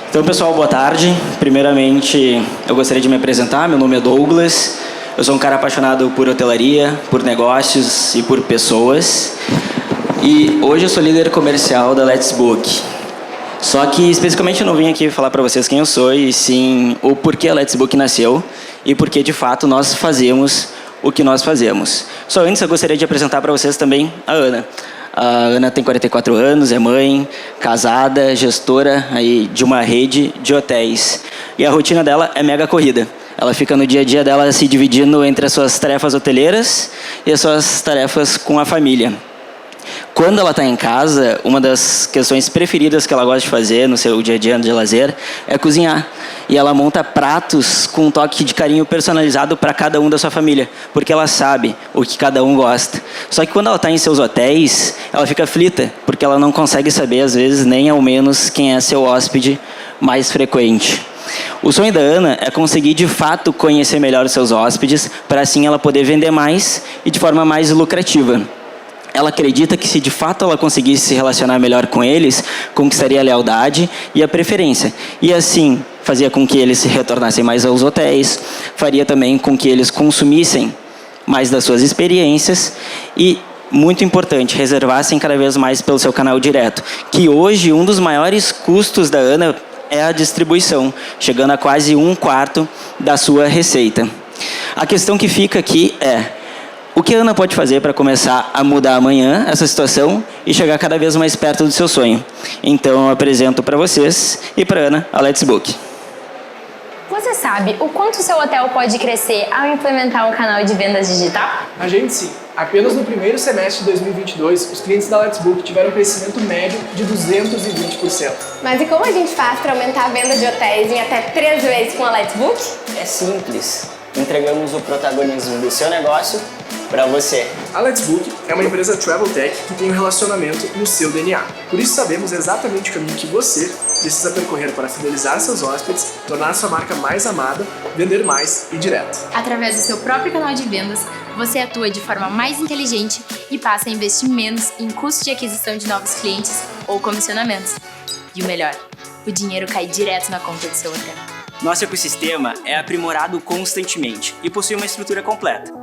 Então, pessoal, boa tarde. Primeiramente, eu gostaria de me apresentar. Meu nome é Douglas. Eu sou um cara apaixonado por hotelaria, por negócios e por pessoas. E hoje eu sou líder comercial da Let's Book. Só que, especificamente, eu não vim aqui falar para vocês quem eu sou, e sim o porquê a Let's Book nasceu e porquê, de fato, nós fazemos o que nós fazemos. Só antes, eu gostaria de apresentar para vocês também a Ana. A Ana tem 44 anos, é mãe, casada, gestora aí de uma rede de hotéis. E a rotina dela é mega corrida. Ela fica no dia a dia dela se dividindo entre as suas tarefas hoteleiras e as suas tarefas com a família. Quando ela está em casa, uma das questões preferidas que ela gosta de fazer no seu dia a dia de lazer é cozinhar. E ela monta pratos com um toque de carinho personalizado para cada um da sua família, porque ela sabe o que cada um gosta. Só que quando ela está em seus hotéis, ela fica aflita, porque ela não consegue saber, às vezes, nem ao menos quem é seu hóspede mais frequente. O sonho da Ana é conseguir, de fato, conhecer melhor os seus hóspedes, para assim ela poder vender mais e de forma mais lucrativa. Ela acredita que se de fato ela conseguisse se relacionar melhor com eles, conquistaria a lealdade e a preferência. E assim, fazia com que eles se retornassem mais aos hotéis, faria também com que eles consumissem mais das suas experiências e, muito importante, reservassem cada vez mais pelo seu canal direto. Que hoje, um dos maiores custos da Ana é a distribuição, chegando a quase 1/4 da sua receita. A questão que fica aqui é: o que a Ana pode fazer para começar a mudar amanhã essa situação e chegar cada vez mais perto do seu sonho? Então, eu apresento para vocês e para a Ana a Let's Book. Você sabe o quanto o seu hotel pode crescer ao implementar um canal de vendas digital? A gente sim. Apenas no primeiro semestre de 2022, os clientes da Let's Book tiveram um crescimento médio de 220%. Mas e como a gente faz para aumentar a venda de hotéis em até 3 vezes com a Let's Book? É simples. Entregamos o protagonismo do seu negócio para você. A Let's Book é uma empresa Travel Tech que tem um relacionamento no seu DNA. Por isso sabemos exatamente o caminho que você precisa percorrer para fidelizar seus hóspedes, tornar sua marca mais amada, vender mais e direto. Através do seu próprio canal de vendas, você atua de forma mais inteligente e passa a investir menos em custo de aquisição de novos clientes ou comissionamentos. E o melhor, o dinheiro cai direto na conta do seu hotel. Nosso ecossistema é aprimorado constantemente e possui uma estrutura completa.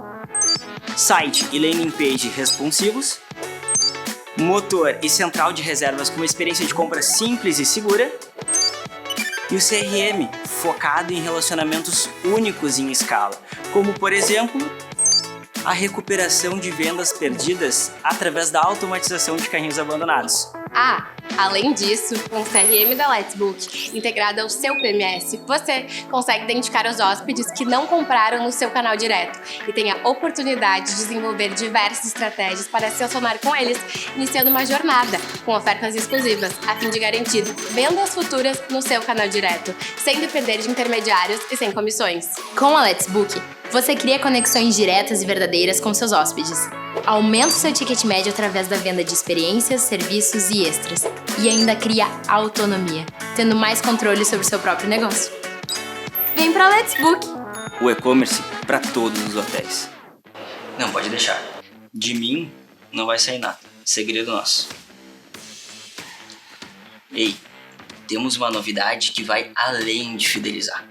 Site e landing page responsivos, motor e central de reservas com uma experiência de compra simples e segura, e o CRM focado em relacionamentos únicos em escala, como, por exemplo, a recuperação de vendas perdidas através da automatização de carrinhos abandonados. Além disso, com o CRM da Let's Book integrado ao seu PMS, você consegue identificar os hóspedes que não compraram no seu canal direto e tem a oportunidade de desenvolver diversas estratégias para se relacionar com eles, iniciando uma jornada com ofertas exclusivas, a fim de garantir vendas futuras no seu canal direto, sem depender de intermediários e sem comissões. Com a Let's Book, você cria conexões diretas e verdadeiras com seus hóspedes. Aumenta o seu ticket médio através da venda de experiências, serviços e extras. E ainda cria autonomia, tendo mais controle sobre o seu próprio negócio. Vem pra Let's Book! O e-commerce para todos os hotéis. Não, pode deixar. De mim não vai sair nada. Segredo nosso. Ei, temos uma novidade que vai além de fidelizar.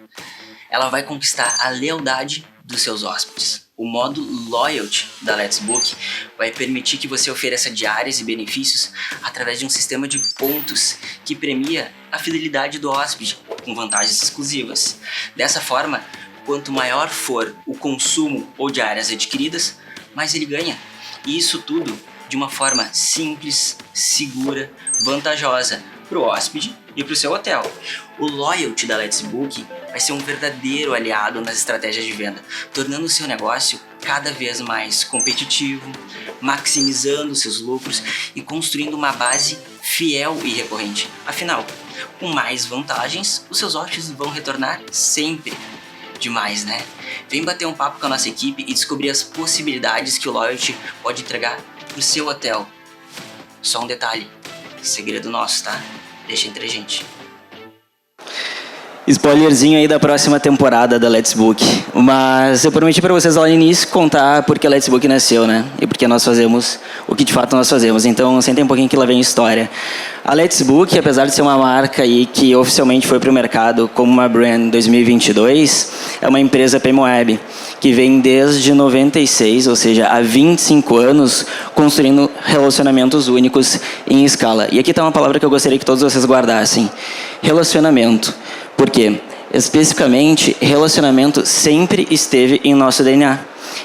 Ela vai conquistar a lealdade dos seus hóspedes. O modo Loyalty da Let's Book vai permitir que você ofereça diárias e benefícios através de um sistema de pontos que premia a fidelidade do hóspede com vantagens exclusivas. Dessa forma, quanto maior for o consumo ou diárias adquiridas, mais ele ganha. E isso tudo de uma forma simples, segura, vantajosa para o hóspede e para o seu hotel. O Loyalty da Let's Book vai ser um verdadeiro aliado nas estratégias de venda, tornando o seu negócio cada vez mais competitivo, maximizando seus lucros e construindo uma base fiel e recorrente. Afinal, com mais vantagens, os seus hóspedes vão retornar sempre. Demais, né? Vem bater um papo com a nossa equipe e descobrir as possibilidades que o Loyalty pode entregar para o seu hotel. Só um detalhe, segredo nosso, tá? Deixa entre a gente. Spoilerzinho aí da próxima temporada da Let's Book. Mas eu prometi para vocês lá no início contar porque a Let's Book nasceu, né? E porque nós fazemos o que de fato nós fazemos. Então, sentem um pouquinho que lá vem a história. A Let's Book, apesar de ser uma marca aí que oficialmente foi para o mercado como uma brand em 2022, é uma empresa PMWeb que vem desde 96, ou seja, há 25 anos, construindo relacionamentos únicos em escala. E aqui está uma palavra que eu gostaria que todos vocês guardassem. Relacionamento. Por quê? Especificamente, relacionamento sempre esteve em nosso DNA.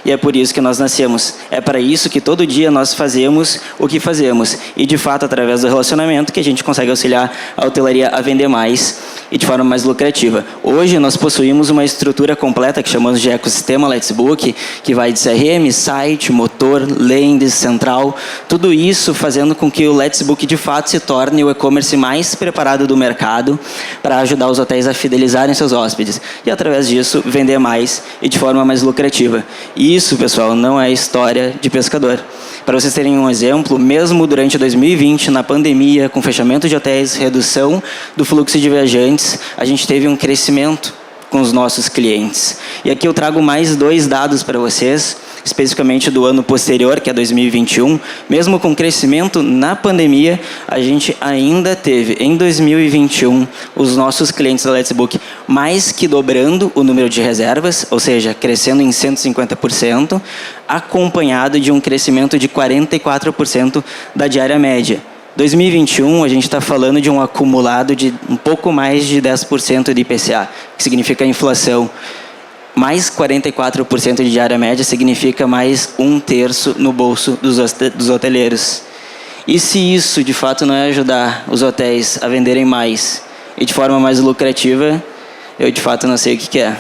E é por isso que nós nascemos. É para isso que todo dia nós fazemos o que fazemos. E, de fato, através do relacionamento, que a gente consegue auxiliar a hotelaria a vender mais e de forma mais lucrativa. Hoje, nós possuímos uma estrutura completa que chamamos de ecossistema Let's Book, que vai de CRM, site, motor, landing, central. Tudo isso fazendo com que o Let's Book, de fato, se torne o e-commerce mais preparado do mercado para ajudar os hotéis a fidelizarem seus hóspedes. E, através disso, vender mais e de forma mais lucrativa. Isso, pessoal, não é história de pescador. Para vocês terem um exemplo, mesmo durante 2020, na pandemia, com fechamento de hotéis, redução do fluxo de viajantes, a gente teve um crescimento com os nossos clientes. E aqui eu trago mais 2 dados para vocês, especificamente do ano posterior, que é 2021. Mesmo com crescimento na pandemia, a gente ainda teve, em 2021, os nossos clientes da Let's Book mais que dobrando o número de reservas, ou seja, crescendo em 150%, acompanhado de um crescimento de 44% da diária média. 2021, a gente está falando de um acumulado de um pouco mais de 10% de IPCA, que significa inflação. Mais 44% de diária média significa mais 1/3 no bolso dos hoteleiros. E se isso, de fato, não é ajudar os hotéis a venderem mais e de forma mais lucrativa, eu, de fato, não sei o que é.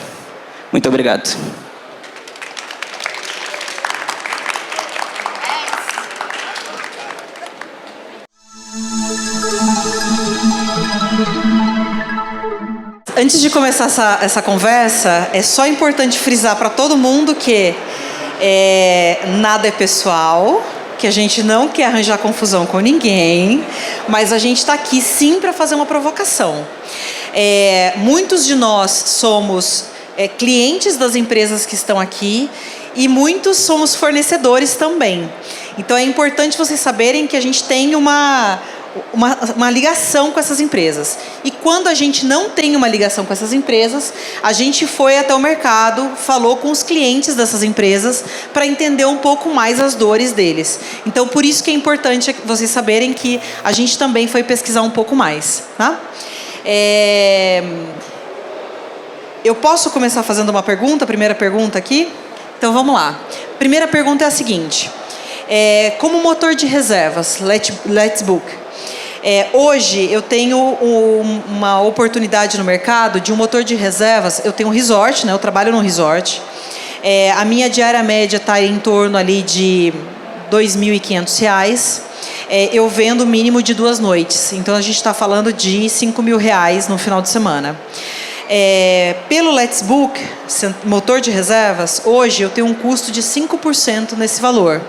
Muito obrigado. Antes de começar essa conversa, é só importante frisar para todo mundo que nada é pessoal, que a gente não quer arranjar confusão com ninguém, mas a gente está aqui sim para fazer uma provocação. Muitos de nós somos clientes das empresas que estão aqui e muitos somos fornecedores também. Então é importante vocês saberem que a gente tem uma ligação com essas empresas. E quando a gente não tem uma ligação com essas empresas, a gente foi até o mercado, falou com os clientes dessas empresas para entender um pouco mais as dores deles. Então, por isso que é importante vocês saberem que a gente também foi pesquisar um pouco mais. Tá? Eu posso começar fazendo uma pergunta? A primeira pergunta aqui? Então, vamos lá. Primeira pergunta é a seguinte. Como motor de reservas, Let's Book. Hoje eu tenho uma oportunidade no mercado de um motor de reservas. Eu tenho um resort, né? Eu trabalho num resort. A minha diária média está em torno ali de R$ 2.500. Eu vendo o mínimo de 2 noites. Então a gente está falando de R$ 5.000 no final de semana. Pelo Let's Book, motor de reservas, hoje eu tenho um custo de 5% nesse valor.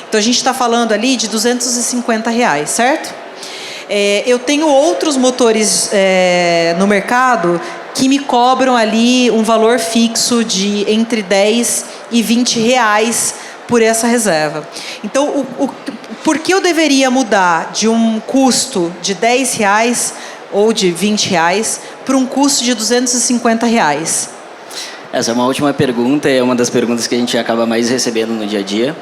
Então a gente está falando ali de R$ 250, certo? Eu tenho outros motores no mercado que me cobram ali um valor fixo de entre 10 e 20 reais por essa reserva. Então, por que eu deveria mudar de um custo de 10 reais ou de 20 reais para um custo de 250 reais? Essa é uma ótima pergunta, é uma das perguntas que a gente acaba mais recebendo no dia a dia.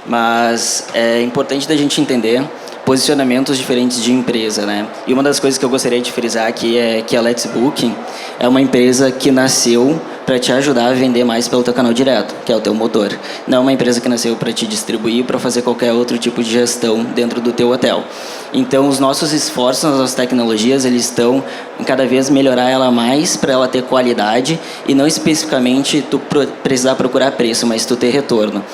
Mas é importante da gente entender posicionamentos diferentes de empresa, né? E uma das coisas que eu gostaria de frisar aqui é que a Let's Book é uma empresa que nasceu para te ajudar a vender mais pelo teu canal direto, que é o teu motor. Não é uma empresa que nasceu para te distribuir, para fazer qualquer outro tipo de gestão dentro do teu hotel. Então, os nossos esforços, as nossas tecnologias, eles estão em cada vez melhorar ela mais para ela ter qualidade e não especificamente tu precisar procurar preço, mas tu ter retorno.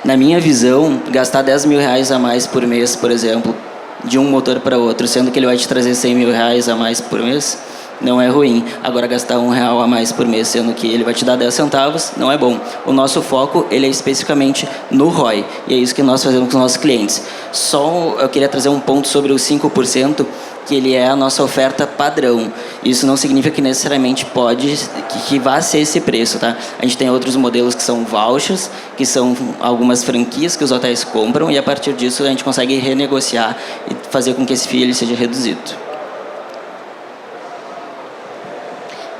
Na minha visão, gastar R$10.000 a mais por mês, por exemplo, de um motor para outro, sendo que ele vai te trazer R$100.000 a mais por mês, não é ruim. Agora, gastar R$1 a mais por mês, sendo que ele vai te dar 10 centavos, não é bom. O nosso foco, ele é especificamente no ROI, e é isso que nós fazemos com os nossos clientes. Só eu queria trazer um ponto sobre os 5%, que ele é a nossa oferta padrão. Isso não significa que necessariamente que vá ser esse preço, tá? A gente tem outros modelos que são vouchers, que são algumas franquias que os hotéis compram, e a partir disso a gente consegue renegociar e fazer com que esse FII ele seja reduzido.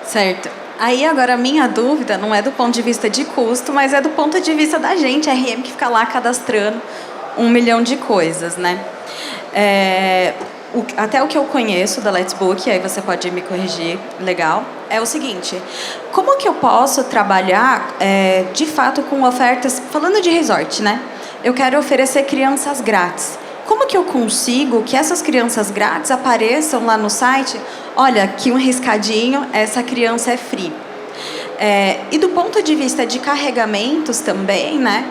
Certo. Aí agora a minha dúvida não é do ponto de vista de custo, mas é do ponto de vista da gente, RM, que fica lá cadastrando 1 milhão de coisas, né? Até o que eu conheço da Let's Book, aí você pode me corrigir, legal, é o seguinte: como que eu posso trabalhar de fato com ofertas, falando de resort, né? Eu quero oferecer crianças grátis. Como que eu consigo que essas crianças grátis apareçam lá no site? Olha, aqui um riscadinho, essa criança é free. E do ponto de vista de carregamentos também, né?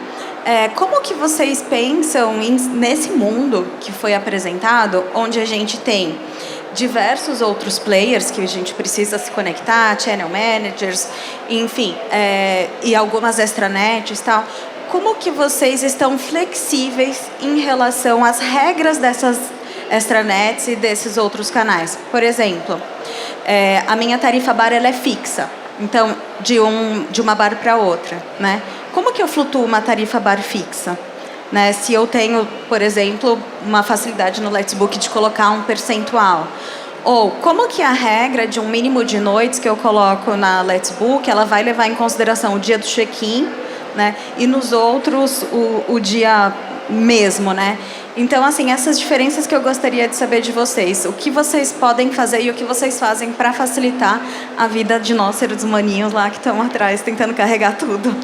Como que vocês pensam nesse mundo que foi apresentado, onde a gente tem diversos outros players que a gente precisa se conectar, channel managers, enfim, e algumas extranets e tal. Como que vocês estão flexíveis em relação às regras dessas extranets e desses outros canais? Por exemplo, a minha tarifa bar ela é fixa, então de uma bar para outra, né? Como que eu flutuo uma tarifa bar fixa? Né? Se eu tenho, por exemplo, uma facilidade no Let's Book de colocar um percentual. Ou como que a regra de um mínimo de noites que eu coloco na Let's Book, ela vai levar em consideração o dia do check-in, né? E nos outros, o dia mesmo, né? Então, assim, essas diferenças que eu gostaria de saber de vocês. O que vocês podem fazer e o que vocês fazem para facilitar a vida de nós, seres humaninhos lá que estão atrás, tentando carregar tudo.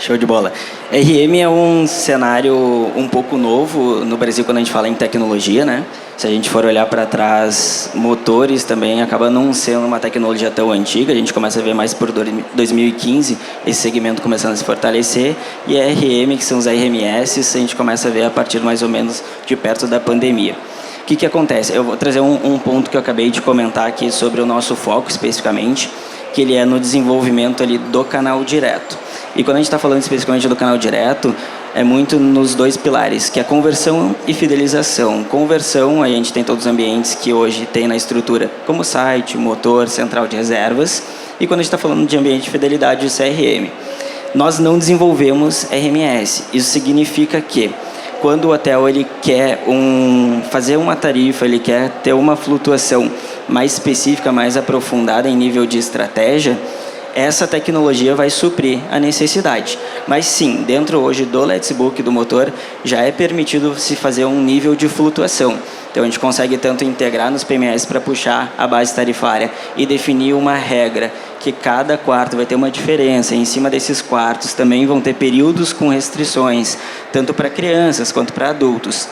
Show de bola. RM é um cenário um pouco novo no Brasil quando a gente fala em tecnologia, né? Se a gente for olhar para trás, motores também acaba não sendo uma tecnologia tão antiga. A gente começa a ver mais por 2015 esse segmento começando a se fortalecer. E a RM, que são os RMS, a gente começa a ver a partir mais ou menos de perto da pandemia. O que acontece? Eu vou trazer um ponto que eu acabei de comentar aqui sobre o nosso foco especificamente, que ele é no desenvolvimento ali do canal direto. E quando a gente está falando especificamente do canal direto, é muito nos dois pilares, que é conversão e fidelização. Conversão, a gente tem todos os ambientes que hoje tem na estrutura, como site, motor, central de reservas. E quando a gente está falando de ambiente de fidelidade, o CRM. Nós não desenvolvemos RMS. Isso significa que quando o hotel ele quer fazer uma tarifa, ele quer ter uma flutuação mais específica, mais aprofundada em nível de estratégia, essa tecnologia vai suprir a necessidade. Mas sim, dentro hoje do Let's Book, do motor, já é permitido se fazer um nível de flutuação. Então a gente consegue tanto integrar nos PMS para puxar a base tarifária e definir uma regra que cada quarto vai ter uma diferença. Em cima desses quartos também vão ter períodos com restrições, tanto para crianças quanto para adultos.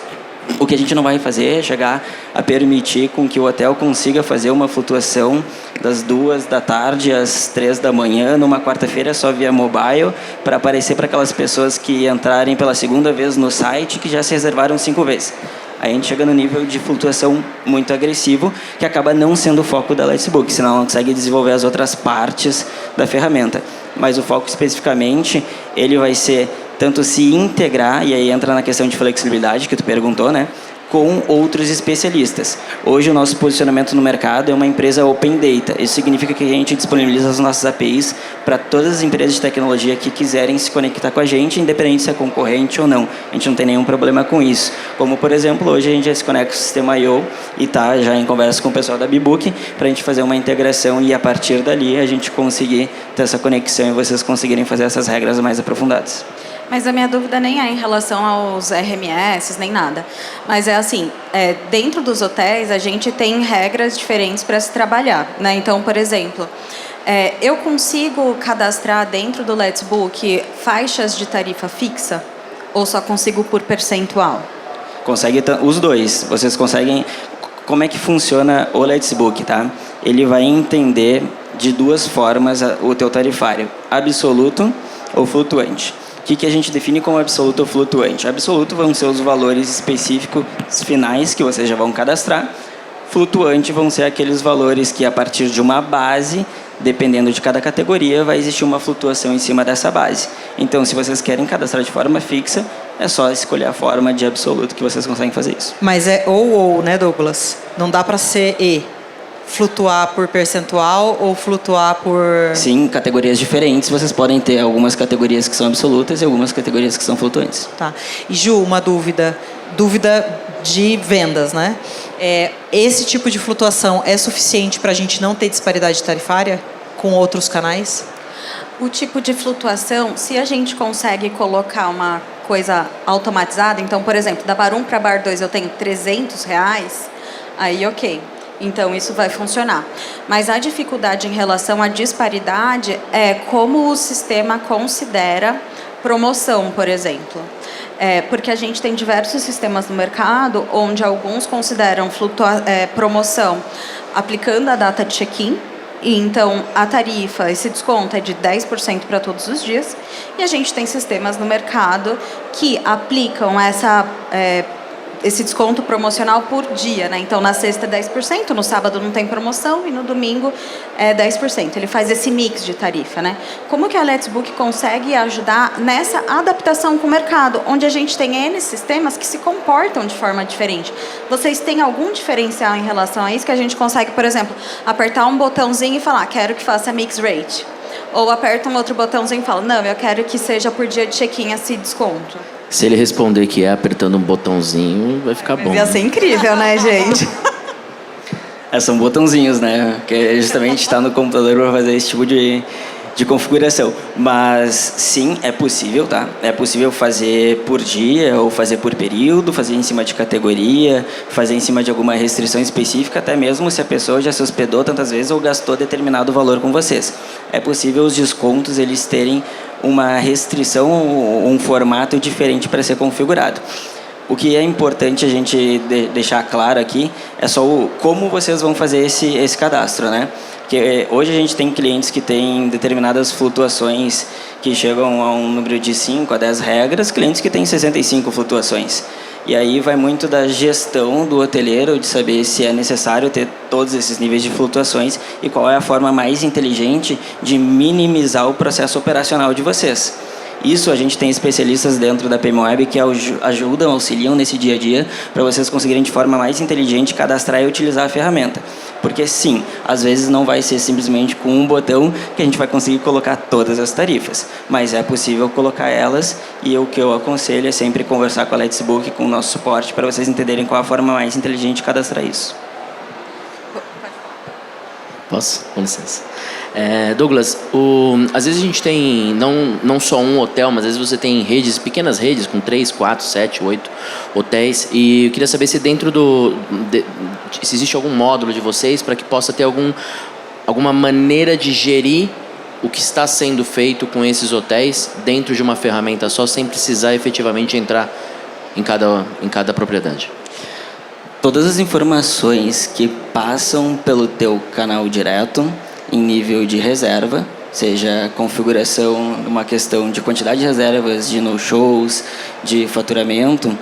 O que a gente não vai fazer é chegar a permitir com que o hotel consiga fazer uma flutuação das 2 da tarde às 3 da manhã, numa quarta-feira só via mobile, para aparecer para aquelas pessoas que entrarem pela segunda vez no site, que já se reservaram 5 vezes. Aí a gente chega no nível de flutuação muito agressivo, que acaba não sendo o foco da Let's Book, senão não consegue desenvolver as outras partes da ferramenta. Mas o foco especificamente, ele vai ser tanto se integrar, e aí entra na questão de flexibilidade que tu perguntou, né? Com outros especialistas. Hoje o nosso posicionamento no mercado é uma empresa Open Data. Isso significa que a gente disponibiliza as nossas APIs para todas as empresas de tecnologia que quiserem se conectar com a gente, independente se é concorrente ou não. A gente não tem nenhum problema com isso. Como, por exemplo, hoje a gente já se conecta com o sistema I/O e está já em conversa com o pessoal da Bbook para a gente fazer uma integração e a partir dali a gente conseguir ter essa conexão e vocês conseguirem fazer essas regras mais aprofundadas. Mas a minha dúvida nem é em relação aos RMS, nem nada. Mas é assim, dentro dos hotéis a gente tem regras diferentes para se trabalhar, né? Então, por exemplo, eu consigo cadastrar dentro do Let's Book faixas de tarifa fixa ou só consigo por percentual? Consegue os dois. Vocês conseguem... Como é que funciona o Let's Book, tá? Ele vai entender de duas formas o teu tarifário, absoluto ou flutuante. O que a gente define como absoluto ou flutuante? Absoluto vão ser os valores específicos finais que vocês já vão cadastrar. Flutuante vão ser aqueles valores que, a partir de uma base, dependendo de cada categoria, vai existir uma flutuação em cima dessa base. Então, se vocês querem cadastrar de forma fixa, é só escolher a forma de absoluto que vocês conseguem fazer isso. Mas é ou, né, Douglas? Não dá para ser e. Flutuar por percentual ou flutuar por... Sim, categorias diferentes. Vocês podem ter algumas categorias que são absolutas e algumas categorias que são flutuantes. Tá. E Ju, uma dúvida. Dúvida de vendas, né? Esse tipo de flutuação é suficiente para a gente não ter disparidade tarifária com outros canais? O tipo de flutuação, se a gente consegue colocar uma coisa automatizada, então, por exemplo, da bar 1 para bar 2 eu tenho R$300, aí ok. Então, isso vai funcionar. Mas a dificuldade em relação à disparidade é como o sistema considera promoção, por exemplo. Porque a gente tem diversos sistemas no mercado onde alguns consideram promoção aplicando a data de check-in. E então, a tarifa, esse desconto é de 10% para todos os dias. E a gente tem sistemas no mercado que aplicam esse desconto promocional por dia, né? Então, na sexta é 10%, no sábado não tem promoção e no domingo é 10%. Ele faz esse mix de tarifa, né? Como que a Let's Book consegue ajudar nessa adaptação com o mercado, onde a gente tem N sistemas que se comportam de forma diferente? Vocês têm algum diferencial em relação a isso que a gente consegue, por exemplo, apertar um botãozinho e falar, quero que faça mix rate? Ou aperta um outro botãozinho e fala, não, eu quero que seja por dia de check-in esse desconto. Se ele responder que é apertando um botãozinho, vai ficar bom. Ia ser incrível, né, gente? São botãozinhos, né? Que justamente está no computador para fazer esse tipo de configuração. Mas sim, é possível, tá? É possível fazer por dia ou fazer por período, fazer em cima de categoria, fazer em cima de alguma restrição específica, até mesmo se a pessoa já se hospedou tantas vezes ou gastou determinado valor com vocês. É possível os descontos eles terem uma restrição ou um formato diferente para ser configurado. O que é importante a gente deixar claro aqui é só como vocês vão fazer esse cadastro, né? Porque hoje a gente tem clientes que têm determinadas flutuações que chegam a um número de 5 a 10 regras, clientes que têm 65 flutuações. E aí vai muito da gestão do hoteleiro de saber se é necessário ter todos esses níveis de flutuações e qual é a forma mais inteligente de minimizar o processo operacional de vocês. Isso a gente tem especialistas dentro da PMWeb que ajudam, auxiliam nesse dia a dia para vocês conseguirem de forma mais inteligente cadastrar e utilizar a ferramenta. Porque sim, às vezes não vai ser simplesmente com um botão que a gente vai conseguir colocar todas as tarifas, mas é possível colocar elas e o que eu aconselho é sempre conversar com a Let's Book, com o nosso suporte, para vocês entenderem qual a forma mais inteligente de cadastrar isso. Posso? Com licença. Douglas, às vezes a gente tem não só um hotel, mas às vezes você tem pequenas redes com 3, 4, 7, 8 hotéis. E eu queria saber se dentro se existe algum módulo de vocês para que possa ter alguma maneira de gerir o que está sendo feito com esses hotéis dentro de uma ferramenta só, sem precisar efetivamente entrar em cada propriedade. Todas as informações que passam pelo teu canal direto em nível de reserva, seja configuração, uma questão de quantidade de reservas, de no-shows, de faturamento,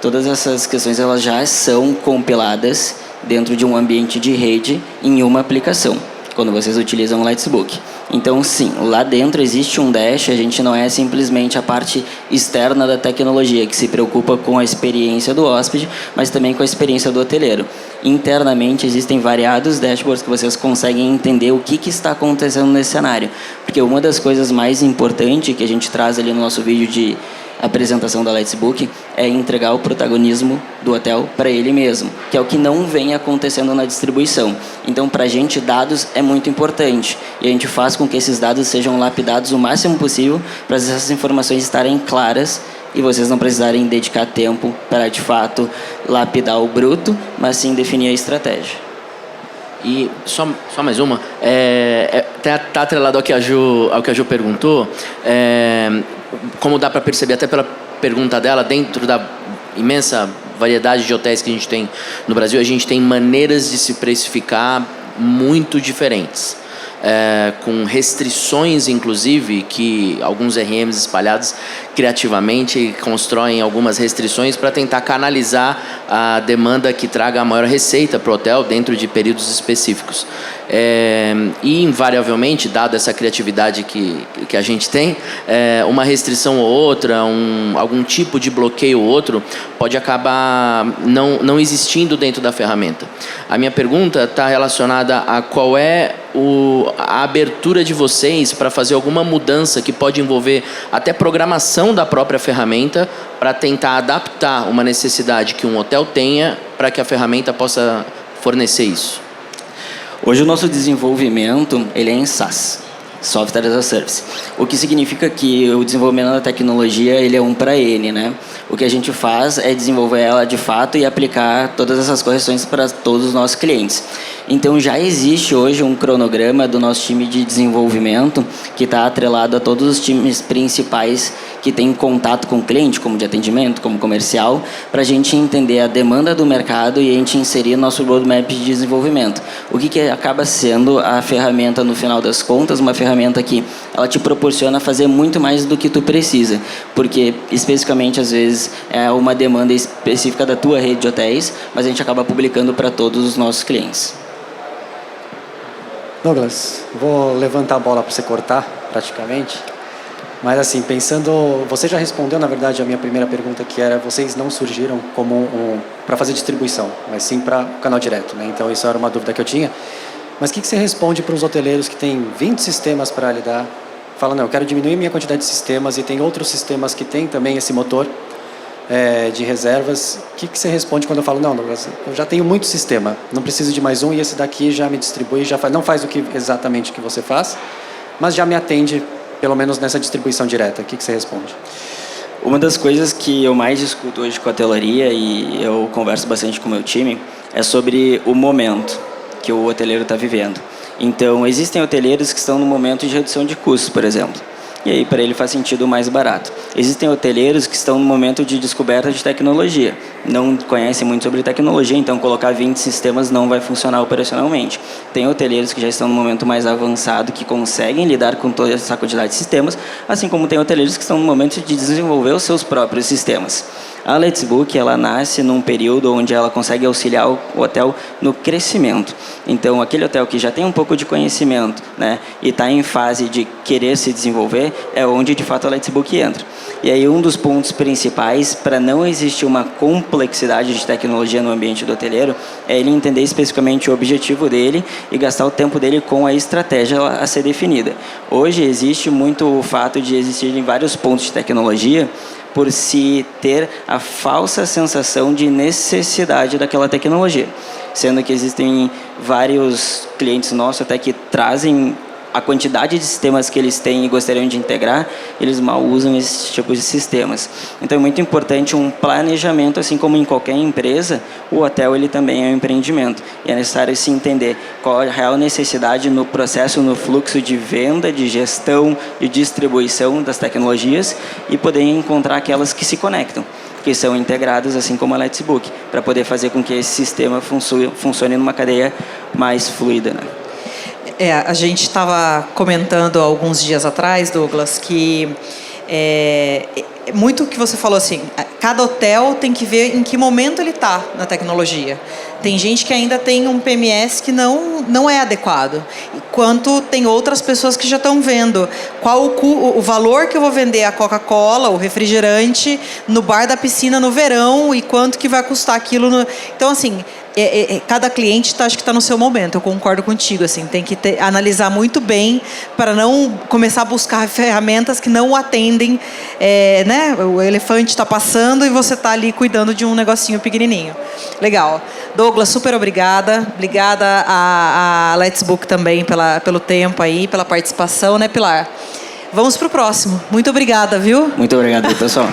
todas essas questões elas já são compiladas dentro de um ambiente de rede em uma aplicação, quando vocês utilizam o Let's Book. Então, sim, lá dentro existe um dash, a gente não é simplesmente a parte externa da tecnologia, que se preocupa com a experiência do hóspede, mas também com a experiência do hoteleiro. Internamente, existem variados dashboards que vocês conseguem entender o que está acontecendo nesse cenário. Porque uma das coisas mais importantes que a gente traz ali no nosso vídeo de apresentação da Let's Book é entregar o protagonismo do hotel para ele mesmo, que é o que não vem acontecendo na distribuição. Então, para a gente, dados é muito importante e a gente faz com que esses dados sejam lapidados o máximo possível para essas informações estarem claras e vocês não precisarem dedicar tempo para, de fato, lapidar o bruto, mas sim definir a estratégia. E só mais uma, tá atrelado ao que a Ju perguntou, como dá para perceber até pela pergunta dela, dentro da imensa variedade de hotéis que a gente tem no Brasil, a gente tem maneiras de se precificar muito diferentes. Com restrições, inclusive, que alguns RMs espalhados criativamente constroem algumas restrições para tentar canalizar a demanda que traga a maior receita para o hotel dentro de períodos específicos. E, invariavelmente, dada essa criatividade que a gente tem, uma restrição ou outra, algum tipo de bloqueio ou outro, pode acabar não existindo dentro da ferramenta. A minha pergunta está relacionada a qual é a abertura de vocês para fazer alguma mudança que pode envolver até programação da própria ferramenta para tentar adaptar uma necessidade que um hotel tenha para que a ferramenta possa fornecer isso. Hoje o nosso desenvolvimento ele é em SaaS, Software as a Service. O que significa que o desenvolvimento da tecnologia ele é 1 para N, né? O que a gente faz é desenvolver ela de fato e aplicar todas essas correções para todos os nossos clientes. Então já existe hoje um cronograma do nosso time de desenvolvimento que está atrelado a todos os times principais que têm contato com o cliente, como de atendimento, como comercial, para a gente entender a demanda do mercado e a gente inserir nosso roadmap de desenvolvimento. O que acaba sendo a ferramenta, no final das contas, uma ferramenta que ela te proporciona fazer muito mais do que tu precisa, porque especificamente às vezes é uma demanda específica da tua rede de hotéis, mas a gente acaba publicando para todos os nossos clientes. Douglas, vou levantar a bola para você cortar, praticamente. Mas assim, pensando... Você já respondeu, na verdade, a minha primeira pergunta, que era vocês não surgiram como para fazer distribuição, mas sim para o canal direto, né? Então, isso era uma dúvida que eu tinha. Mas o que você responde para os hoteleiros que têm 20 sistemas para lidar? Fala, não, eu quero diminuir minha quantidade de sistemas e tem outros sistemas que têm também esse motor de reservas. O que você responde quando eu falo, não, Douglas, eu já tenho muito sistema, não preciso de mais um e esse daqui já me distribui, não faz exatamente o que você faz, mas já me atende, pelo menos nessa distribuição direta. O que você responde? Uma das coisas que eu mais discuto hoje com a hotelaria, e eu converso bastante com o meu time, é sobre o momento que o hoteleiro está vivendo. Então, existem hoteleiros que estão no momento de redução de custos, por exemplo. E aí, para ele, faz sentido o mais barato. Existem hoteleiros que estão no momento de descoberta de tecnologia. Não conhecem muito sobre tecnologia, então colocar 20 sistemas não vai funcionar operacionalmente. Tem hoteleiros que já estão no momento mais avançado, que conseguem lidar com toda essa quantidade de sistemas, assim como tem hoteleiros que estão no momento de desenvolver os seus próprios sistemas. A Let's Book, ela nasce num período onde ela consegue auxiliar o hotel no crescimento. Então, aquele hotel que já tem um pouco de conhecimento, né, e está em fase de querer se desenvolver, é onde, de fato, a Let's Book entra. E aí, um dos pontos principais para não existir uma complexidade de tecnologia no ambiente do hoteleiro é ele entender especificamente o objetivo dele e gastar o tempo dele com a estratégia a ser definida. Hoje, existe muito o fato de existirem vários pontos de tecnologia por se ter a falsa sensação de necessidade daquela tecnologia. Sendo que existem vários clientes nossos até que trazem a quantidade de sistemas que eles têm e gostariam de integrar, eles mal usam esses tipos de sistemas. Então é muito importante um planejamento, assim como em qualquer empresa, o hotel ele também é um empreendimento. E é necessário se entender qual é a real necessidade no processo, no fluxo de venda, de gestão, de distribuição das tecnologias e poder encontrar aquelas que se conectam, que são integradas, assim como a Let's Book, para poder fazer com que esse sistema funcione numa cadeia mais fluida, né? A gente estava comentando alguns dias atrás, Douglas, que muito o que você falou assim, cada hotel tem que ver em que momento ele está na tecnologia. Tem gente que ainda tem um PMS que não é adequado, enquanto tem outras pessoas que já estão vendo qual o valor que eu vou vender a Coca-Cola, o refrigerante, no bar da piscina no verão e quanto que vai custar aquilo. Então, assim, cada cliente acho que está no seu momento, eu concordo contigo, assim, tem que analisar muito bem para não começar a buscar ferramentas que não atendem, né? O elefante está passando e você está ali cuidando de um negocinho pequenininho. Legal. Douglas, super obrigada. Obrigada a Let's Book também pelo tempo aí, pela participação, né, Pilar? Vamos para o próximo. Muito obrigada, viu? Muito obrigado, pessoal.